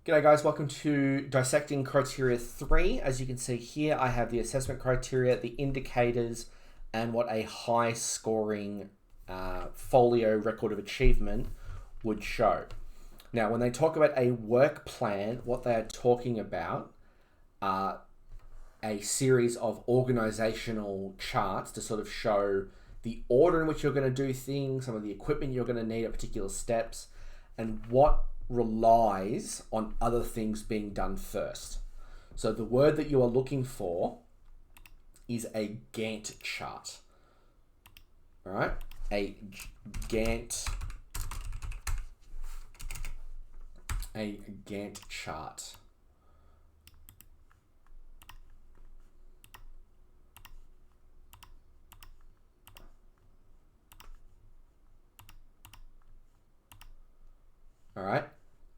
G'day guys, welcome to Dissecting Criteria 3. As you can see here, I have the assessment criteria, the indicators, and what a high scoring folio record of achievement would show. Now, when they talk about a work plan, what they are talking about are a series of organizational charts to sort of show the order in which you're going to do things, some of the equipment you're going to need at particular steps, and what relies on other things being done first. So the word that you are looking for is a Gantt chart. All right, a Gantt chart. All right,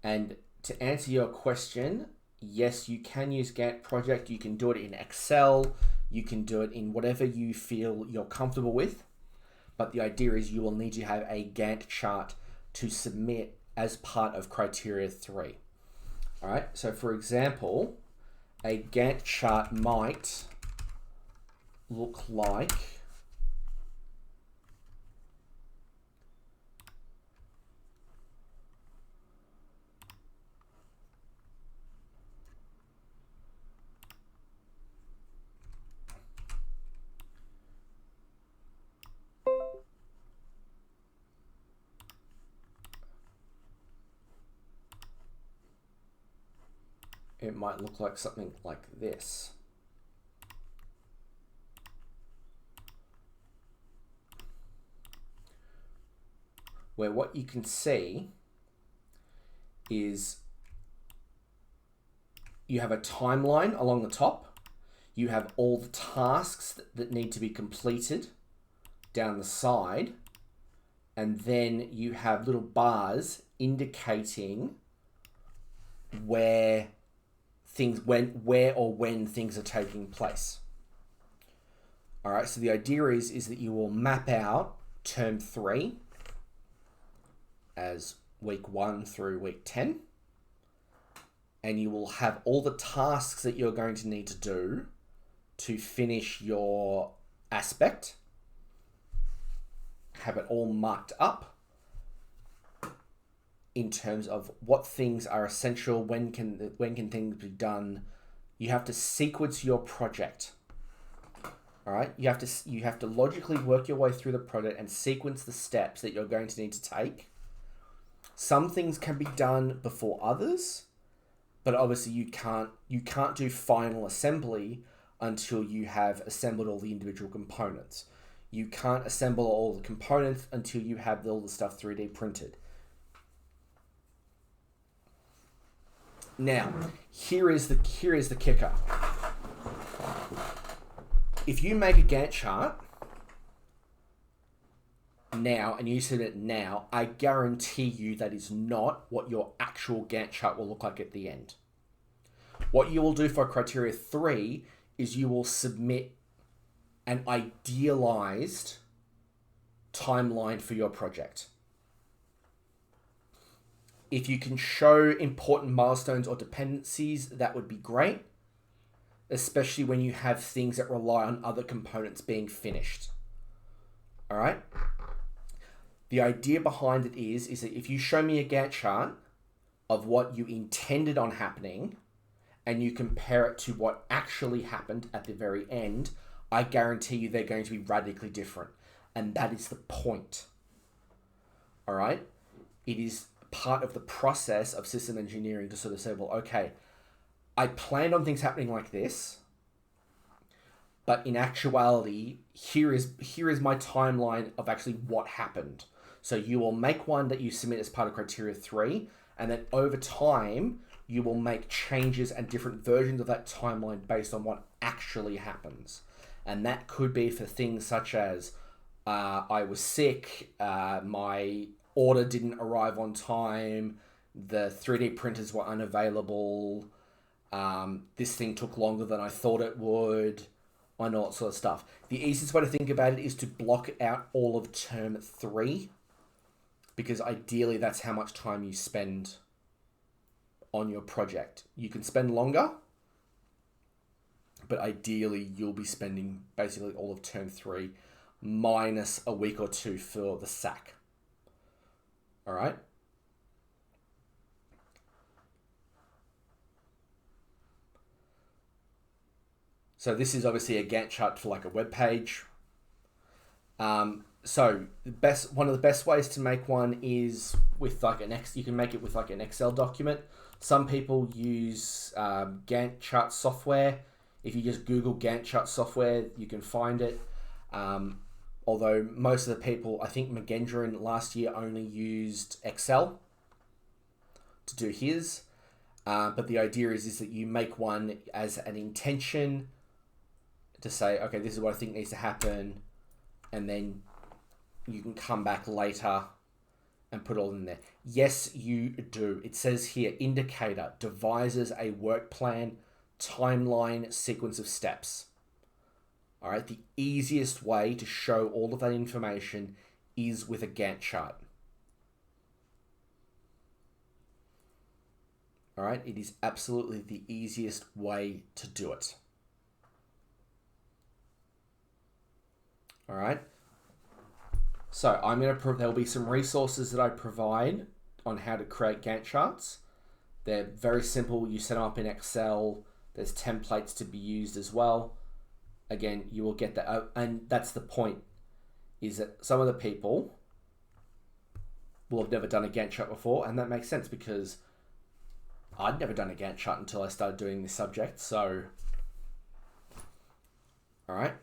and to answer your question, yes, you can use Gantt project. You can do it in Excel. You can do it in whatever you feel you're comfortable with. But the idea is you will need to have a Gantt chart to submit as part of criteria 3. All right, so for example, a Gantt chart might look like something like this. Where what you can see is you have a timeline along the top. You have all the tasks that need to be completed down the side. And then you have little bars indicating where or when things are taking place. All right, so the idea is that you will map out term 3 as week 1 through week 10, and you will have all the tasks that you're going to need to do to finish your aspect, have it all marked up in terms of what things are essential, when can things be done. You have to sequence your project. All right, you have to logically work your way through the project and sequence the steps that you're going to need to take. Some things can be done before others, but obviously you can't do final assembly until you have assembled all the individual components. You can't assemble all the components until you have all the stuff 3D printed. Now, here is the kicker. If you make a Gantt chart now and you set it now, I guarantee you that is not what your actual Gantt chart will look like at the end. What you will do for criteria 3 is you will submit an idealized timeline for your project. If you can show important milestones or dependencies, that would be great, especially when you have things that rely on other components being finished. All right? The idea behind it is that if you show me a Gantt chart of what you intended on happening and you compare it to what actually happened at the very end, I guarantee you they're going to be radically different. And that is the point. All right? It is part of the process of system engineering to sort of say, well, okay, I planned on things happening like this, but in actuality, here is my timeline of actually what happened. So you will make one that you submit as part of criteria 3, and then over time, you will make changes and different versions of that timeline based on what actually happens. And that could be for things such as I was sick, my order didn't arrive on time, the 3D printers were unavailable, this thing took longer than I thought it would, and all that sort of stuff. The easiest way to think about it is to block out all of term 3, because ideally that's how much time you spend on your project. You can spend longer, but ideally you'll be spending basically all of term 3 minus a week or 2 for the SAC. All right. So this is obviously a Gantt chart for like a web page. So one of the best ways to make one is with like you can make it with like an Excel document. Some people use Gantt chart software. If you just Google Gantt chart software, you can find it. Although most of the people, I think Magendran last year only used Excel to do his. But the idea is that you make one as an intention to say, okay, this is what I think needs to happen. And then you can come back later and put all in there. Yes, you do. It says here, indicator devises a work plan, timeline, sequence of steps. All right, the easiest way to show all of that information is with a Gantt chart. All right, it is absolutely the easiest way to do it. All right. So there'll be some resources that I provide on how to create Gantt charts. They're very simple. You set them up in Excel. There's templates to be used as well. Again, you will get that. And that's the point, is that some of the people will have never done a Gantt chart before. And that makes sense because I'd never done a Gantt chart until I started doing this subject. So, all right.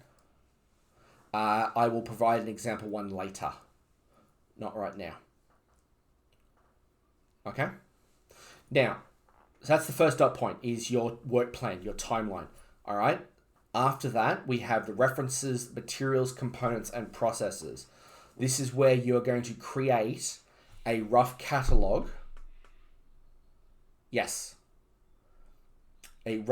I will provide an example one later, not right now. Okay? Now, so that's the first dot point, is your work plan, your timeline. All right? After that, we have the references, materials, components, and processes. This is where you're going to create a rough catalog. Yes. A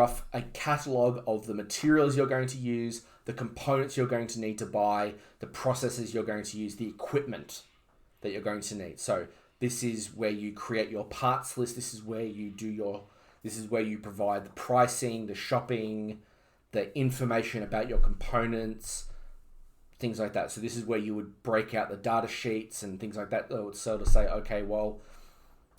catalog of the materials you're going to use, the components you're going to need to buy, the processes you're going to use, the equipment that you're going to need. So this is where you create your parts list. This is where you provide the pricing, the shopping, the information about your components, things like that. So this is where you would break out the data sheets and things like that. So to say, okay, well,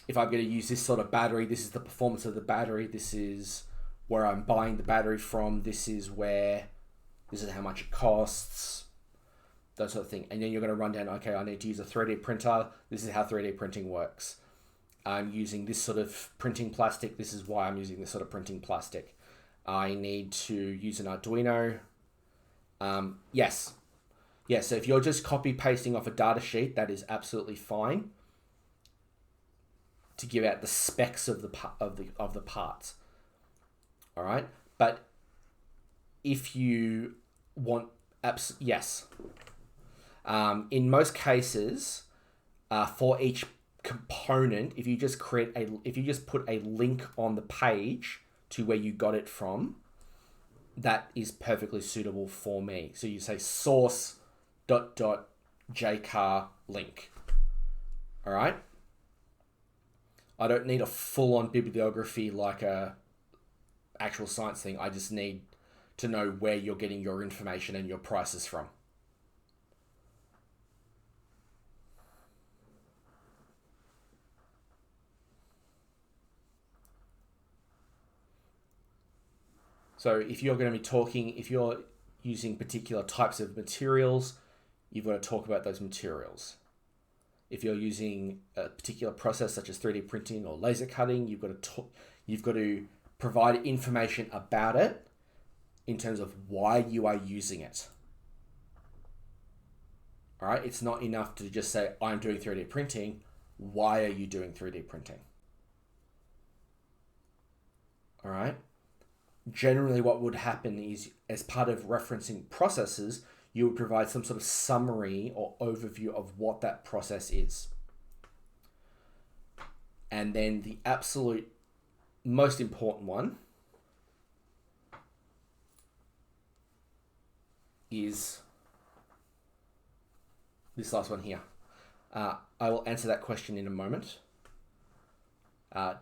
if I'm going to use this sort of battery, this is the performance of the battery. This is where I'm buying the battery from. This is how much it costs, that sort of thing. And then you're going to run down, okay, I need to use a 3D printer. This is how 3D printing works. I'm using this sort of printing plastic. This is why I'm using this sort of printing plastic. I need to use an Arduino. Yes. Yeah, so if you're just copy pasting off a data sheet, that is absolutely fine to give out the specs of the parts. All right, but if you want yes, in most cases, for each component, if you just put a link on the page to where you got it from, that is perfectly suitable for me. So you say source ... jcar link. All right. I don't need a full-on bibliography like a actual science thing. I just need to know where you're getting your information and your prices from. So if you're going to be if you're using particular types of materials, you've got to talk about those materials. If you're using a particular process such as 3D printing or laser cutting, you've got to provide information about it in terms of why you are using it. All right, it's not enough to just say, I'm doing 3D printing. Why are you doing 3D printing? All right. Generally, what would happen is, as part of referencing processes, you would provide some sort of summary or overview of what that process is. And then the absolute most important one is this last one here. I will answer that question in a moment.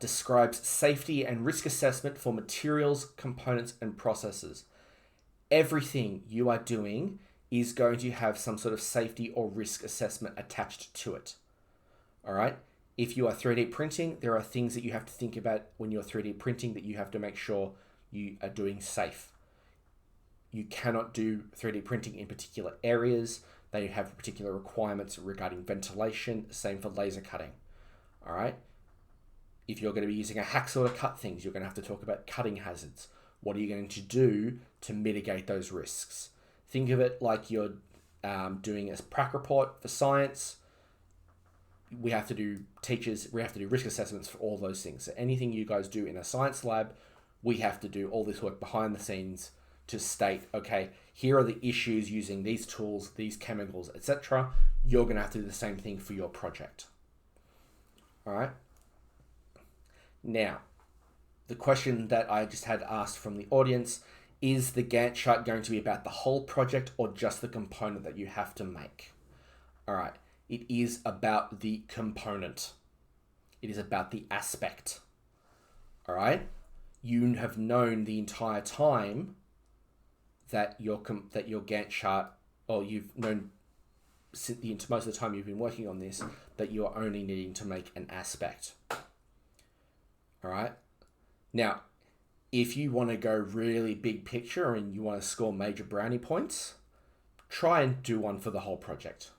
Describes safety and risk assessment for materials, components, and processes. Everything you are doing is going to have some sort of safety or risk assessment attached to it. All right. If you are 3D printing, there are things that you have to think about when you're 3D printing that you have to make sure you are doing safe. You cannot do 3D printing in particular areas. They have particular requirements regarding ventilation. Same for laser cutting. All right. If you're going to be using a hacksaw to cut things, you're going to have to talk about cutting hazards. What are you going to do to mitigate those risks? Think of it like you're doing a prac report for science. We have to do risk assessments for all those things. So anything you guys do in a science lab, we have to do all this work behind the scenes to state, okay, here are the issues using these tools, these chemicals, etc. You're going to have to do the same thing for your project. All right. Now, the question that I just had asked from the audience, is the Gantt chart going to be about the whole project or just the component that you have to make? All right. It is about the component. It is about the aspect. All right. You have known the entire time that your Gantt chart, or you've known most of the time you've been working on this, that you're only needing to make an aspect. All right. Now, if you want to go really big picture and you want to score major brownie points, try and do one for the whole project.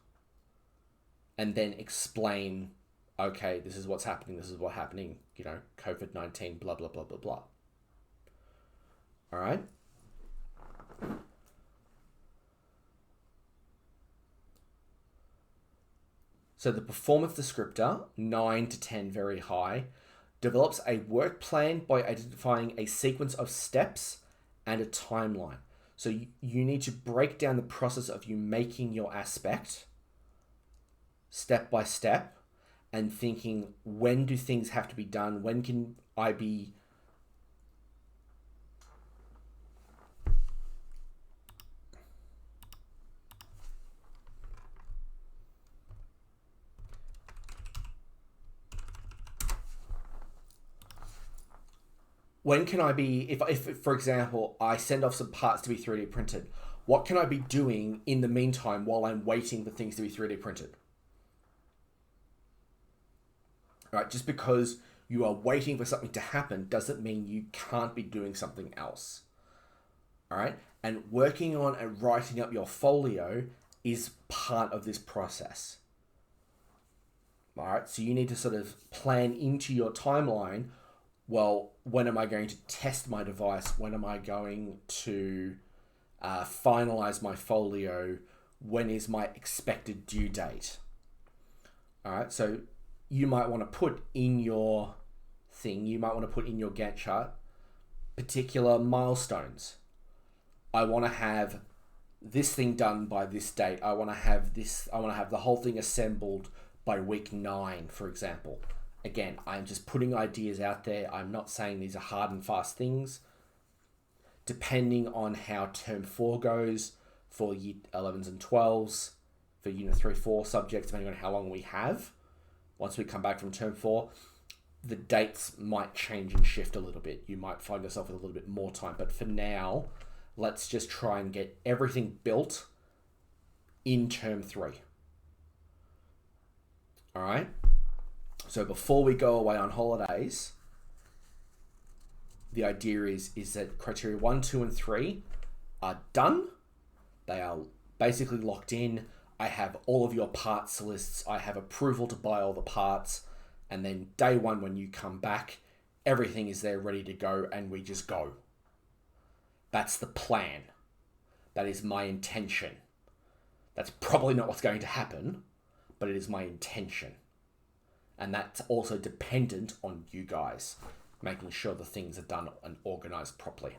And then explain, okay, this is what's happening, this is what's happening, COVID-19, blah, blah, blah, blah, blah. All right. So the performance descriptor, 9 to 10, very high, develops a work plan by identifying a sequence of steps and a timeline. So you need to break down the process of you making your aspect step by step and thinking, when do things have to be done? When can I be... When can I be, if for example, I send off some parts to be 3D printed, what can I be doing in the meantime while I'm waiting for things to be 3D printed? Right? Just because you are waiting for something to happen doesn't mean you can't be doing something else. All right? And working on and writing up your folio is part of this process. All right? So you need to sort of plan into your timeline, well, when am I going to test my device? When am I going to finalize my folio? When is my expected due date? All right, so you might want to put in your thing, you might want to put in your Gantt chart, particular milestones. I want to have this thing done by this date. I want to have the whole thing assembled by week 9, for example. Again, I'm just putting ideas out there. I'm not saying these are hard and fast things. Depending on how term 4 goes for year 11s and 12s, for unit 3, 4 subjects, depending on how long we have, once we come back from term 4, the dates might change and shift a little bit. You might find yourself with a little bit more time. But for now, let's just try and get everything built in term 3. All right? So before we go away on holidays, the idea is that criteria 1, 2, and 3 are done. They are basically locked in. I have all of your parts lists. I have approval to buy all the parts. And then day 1, when you come back, everything is there ready to go and we just go. That's the plan. That is my intention. That's probably not what's going to happen, but it is my intention. And that's also dependent on you guys making sure the things are done and organized properly.